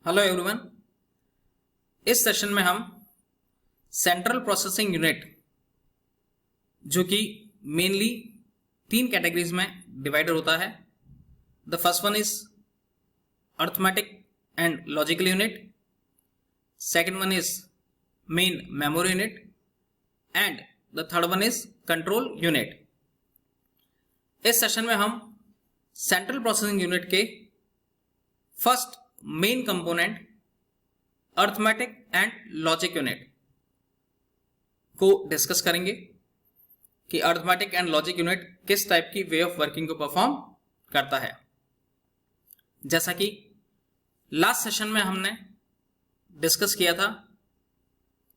Hello everyone. इस session में हम सेंट्रल प्रोसेसिंग यूनिट जो कि मेनली 3 कैटेगरीज में डिवाइडेड होता है। The first one is arithmetic and logical unit, second one is main memory unit and the third one is control unit. इस session में हम सेंट्रल प्रोसेसिंग यूनिट के first main component arithmetic and logic unit को discuss करेंगे कि arithmetic and logic unit किस type की way of working को परफॉर्म करता है। जैसा कि लास्ट सेशन में हमने डिस्कस किया था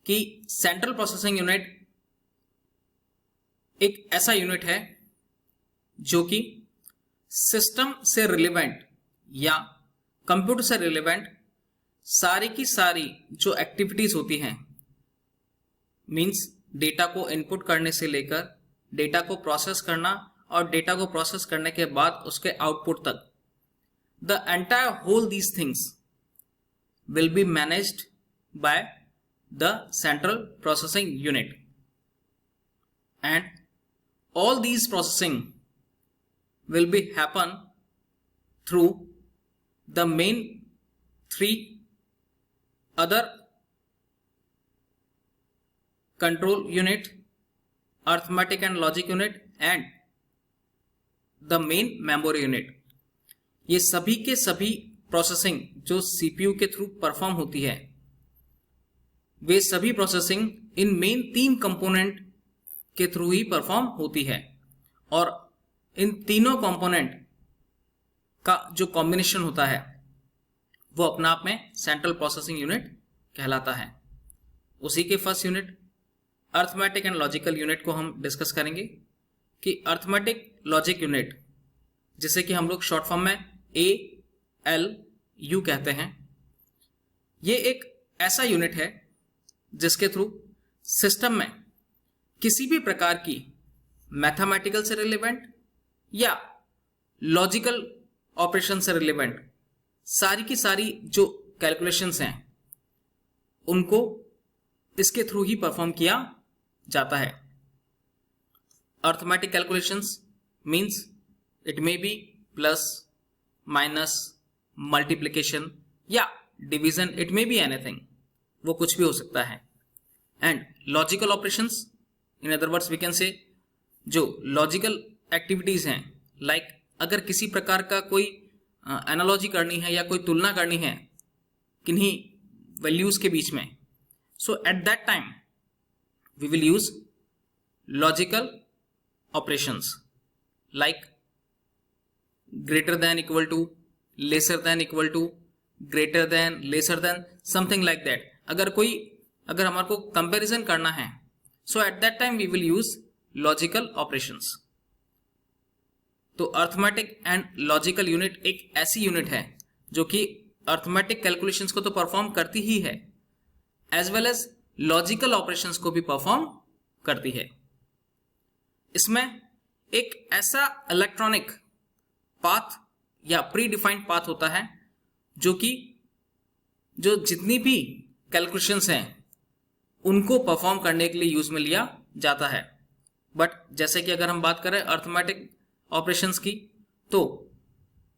कि सेंट्रल प्रोसेसिंग यूनिट एक ऐसा यूनिट है जो कि सिस्टम से रिलेवेंट या कंप्यूटर से रिलेवेंट सारी की सारी जो एक्टिविटीज होती हैं, मींस डेटा को इनपुट करने से लेकर डेटा को प्रोसेस करना और डेटा को प्रोसेस करने के बाद उसके आउटपुट तक, the entire whole these things will be managed by the central processing unit and all these processing will be happen through the main 3 other control unit, arithmetic and logic unit and the main memory unit। ये सभी के सभी processing जो CPU के through perform होती है, वे सभी processing इन main 3 component के थ्रू ही परफॉर्म होती है और इन तीनों कंपोनेंट का जो कॉम्बिनेशन होता है वो अपने आप में सेंट्रल प्रोसेसिंग यूनिट कहलाता है। उसी के first unit arithmetic and logical unit को हम डिस्कस करेंगे कि अर्थमेटिक लॉजिक यूनिट, जिसे कि हम लोग शॉर्ट फॉर्म में ALU कहते हैं, ये एक ऐसा यूनिट है जिसके थ्रू सिस्टम में किसी भी प्रकार की मैथमेटिकल से रिलेवेंट या लॉजिकल ऑपरेशन से रिलेवेंट सारी की सारी जो कैलकुलेशंस हैं उनको इसके थ्रू ही परफॉर्म किया जाता है। Arithmetic calculations means it may be plus, minus, multiplication या division, it may be anything, वो कुछ भी हो सकता है। And logical operations, in other words we can say जो लॉजिकल एक्टिविटीज हैं, लाइक अगर किसी प्रकार का कोई एनालॉजी करनी है या कोई तुलना करनी है किन्हीं वैल्यूज के बीच में, so at that time we will use logical operations like greater than, equal to, lesser than, equal to, greater than, lesser than, something like that. अगर हमारे को कंपैरिजन करना है, so at that time we will use logical operations। तो arithmetic and logical unit एक ऐसी unit है जो कि अर्थमेटिक कैलकुलेशंस को तो परफॉर्म करती ही है, as well as logical operations को भी परफॉर्म करती है। इसमें एक ऐसा इलेक्ट्रॉनिक पाथ या प्री डिफाइंड पाथ होता है जो कि जो जितनी भी कैलकुलेशंस हैं उनको परफॉर्म करने के लिए यूज में लिया जाता है। बट जैसे कि अगर हम बात करें अर्थमेटिक ऑपरेशंस की, तो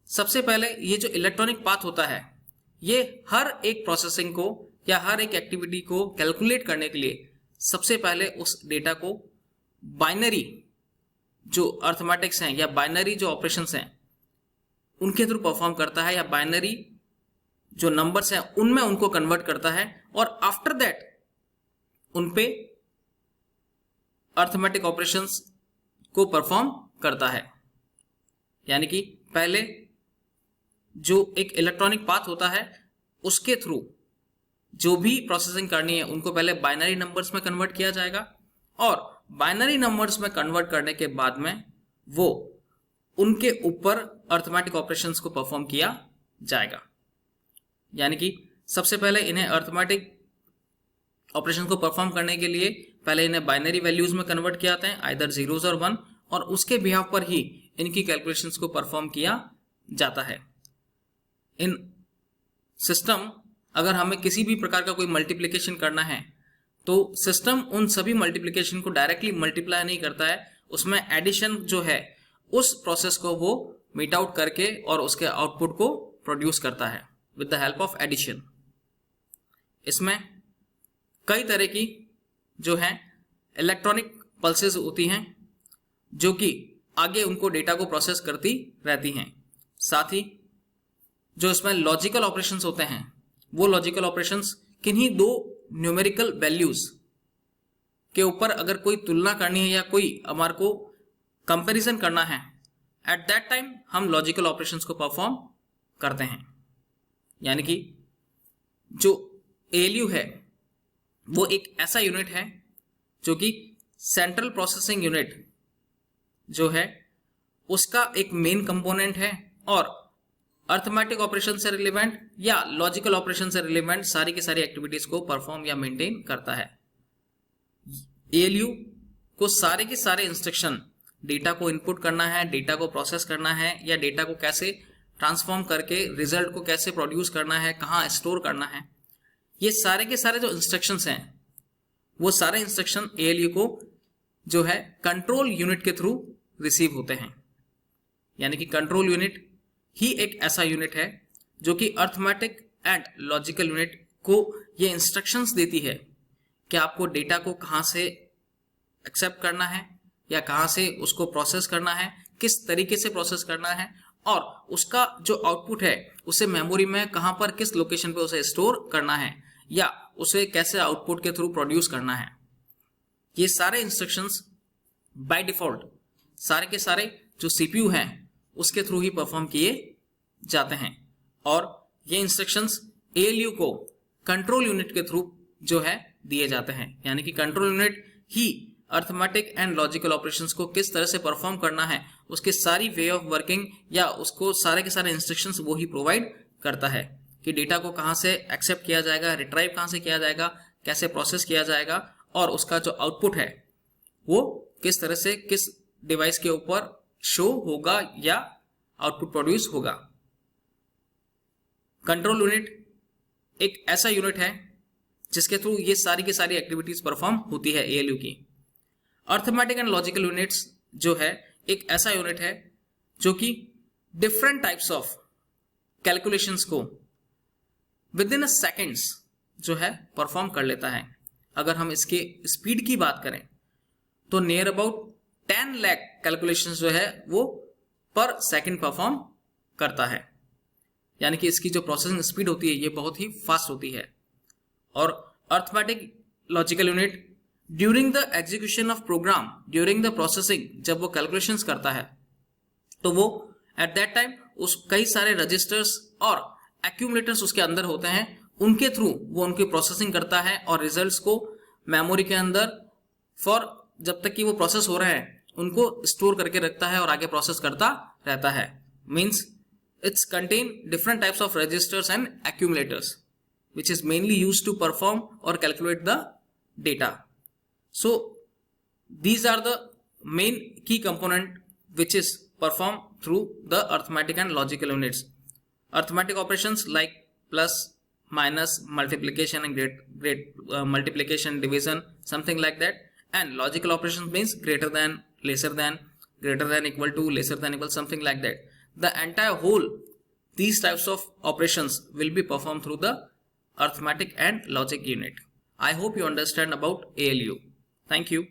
सबसे पहले ये जो इलेक्ट्रॉनिक पाथ होता है ये हर एक प्रोसेसिंग को या हर एक एक्टिविटी को कैलकुलेट करने के लिए सबसे पहले उस डेटा को बाइनरी जो अर्थमेटिक्स हैं या बाइनरी जो ऑपरेशंस हैं उनके थ्रू परफॉर्म करता है, या बाइनरी जो नंबर्स हैं उनमें उनको कन्वर्ट करता है और आफ्टर दैट उनपे अर्थमेटिक ऑपरेशंस को परफॉर्म करता है। यानी कि पहले जो एक इलेक्ट्रॉनिक पाथ होता है उसके थ्रू जो भी प्रोसेसिंग करनी है उनको पहले बाइनरी नंबर्स में कन्वर्ट किया जाएगा और बाइनरी नंबर्स में कन्वर्ट करने के बाद में वो उनके ऊपर अर्थमेटिक ऑपरेशंस को परफॉर्म किया जाएगा। यानी कि सबसे पहले इन्हें अर्थमेटिक ऑपरेशन को परफॉर्म करने के लिए पहले इन्हें बाइनरी वैल्यूज में कन्वर्ट किया जाते हैं, आइदर जीरोस और 1, और उसके बिहाफ पर ही इनकी कैलकुलेशंस को परफॉर्म किया जाता है। इन सिस्टम अगर हमें किसी भी प्रकार का कोई मल्टीप्लिकेशन करना है तो सिस्टम उन सभी मल्टीप्लिकेशन को डायरेक्टली मल्टीप्लाई नहीं करता है, उसमें एडिशन जो है उस प्रोसेस को वो मीट आउट करके और उसके आउटपुट को प्रोड्यूस करता है with the help of addition. इसमें कई तरह की जो है इलेक्ट्रॉनिक पल्सेस होती हैं जो कि आगे उनको डेटा को प्रोसेस करती रहती हैं। साथ ही जो इसमें लॉजिकल ऑपरेशंस होते हैं वो लॉजिकल ऑपरेशंस किन्हीं दो न्यूमेरिकल वैल्यूज के ऊपर अगर कोई तुलना करनी है या कोई हमारे को कंपैरिजन करना है, एट दैट टाइम हम लॉजिकल ऑपरेशंस को परफॉर्म करते हैं। यानी कि जो ALU है वो एक ऐसा यूनिट है जो कि सेंट्रल प्रोसेसिंग यूनिट जो है उसका एक मेन कंपोनेंट है और अर्थमेटिक ऑपरेशन से रिलेवेंट या लॉजिकल ऑपरेशन से रिलेवेंट सारी की सारी एक्टिविटीज को परफॉर्म या मेंटेन करता है। ALU को सारे के सारे इंस्ट्रक्शन, डेटा को इनपुट करना है, डेटा को प्रोसेस करना है या डेटा को कैसे ट्रांसफॉर्म करके रिजल्ट को कैसे प्रोड्यूस करना है, कहाँ स्टोर करना है, ये सारे के सारे जो इंस्ट्रक्शंस हैं वो सारे इंस्ट्रक्शन ALU को जो है कंट्रोल यूनिट के थ्रू रिसीव होते हैं। यानी कि कंट्रोल यूनिट ही एक ऐसा यूनिट है जो कि अर्थमेटिक एंड लॉजिकल यूनिट को ये इंस्ट्रक्शंस देती है कि आपको डेटा को कहाँ से एक्सेप्ट करना है या कहाँ से उसको प्रोसेस करना है, किस तरीके से प्रोसेस करना है और उसका जो आउटपुट है उसे मेमोरी में कहाँ पर किस लोकेशन पे उसे स्टोर करना है या उसे कैसे आउटपुट के थ्रू प्रोड्यूस करना है। ये सारे इंस्ट्रक्शंस बाय डिफॉल्ट सारे के सारे जो CPU हैं उसके थ्रू ही परफॉर्म किए जाते हैं और ये इंस्ट्रक्शंस ALU को कंट्रोल यूनिट के थ्रू जो है दिए जाते हैं। यानी कि control unit he arithmetic and logical operations को किस तरह से परफॉर्म करना है, उसके सारी वे ऑफ वर्किंग या उसको सारे के सारे इंस्ट्रक्शंस वो ही प्रोवाइड करता है कि डेटा को कहाँ से एक्सेप्ट किया जाएगा, रिट्राइव कहाँ से किया जाएगा, कैसे प्रोसेस किया जाएगा और उसका जो आउटपुट है वो किस तरह से किस डिवाइस के ऊपर शो होगा या आउटपुट प्रोड्यूस होगा। कंट्रोल यूनिट एक ऐसा यूनिट है जिसके थ्रू ये सारी की सारी एक्टिविटीज परफॉर्म होती है ALU की। अर्थमेटिक एंड लॉजिकल यूनिट्स जो है एक ऐसा यूनिट है जो कि डिफरेंट टाइप्स ऑफ कैलकुलेशंस को विद इन सेकेंड्स जो है परफॉर्म कर लेता है। अगर हम इसके स्पीड की बात करें तो नियर अबाउट 10 लाख कैलकुलेशंस जो है वो पर सेकंड परफॉर्म करता है। यानी कि इसकी जो प्रोसेसिंग स्पीड होती है ये बहुत ही फास्ट होती है। और arithmetic logical unit during the execution of program, during the processing, जब वो कैलकुलेशंस करता है तो वो एट दैट टाइम उस कई सारे रजिस्टर्स और एक्यूमुलेटर्स उसके अंदर होते हैं, उनके थ्रू वो उनकी प्रोसेसिंग करता है और रिजल्ट्स को मेमोरी के अंदर फॉर जब तक कि वो प्रोसेस हो रहे हैं उनको स्टोर करके रखता है और आगे प्रोसेस करता रहता है। Means its contain different types of registers and accumulators which is mainly used to perform or calculate the data. So these are the main key component which is performed through the arithmetic and logical units. Arithmetic operations like plus, minus, multiplication and multiplication, division, something like that. And logical operations means greater than, lesser than, greater than, equal to, lesser than, equal, something like that. The entire whole these types of operations will be performed through the arithmetic and logic unit. I hope you understand about ALU. Thank you.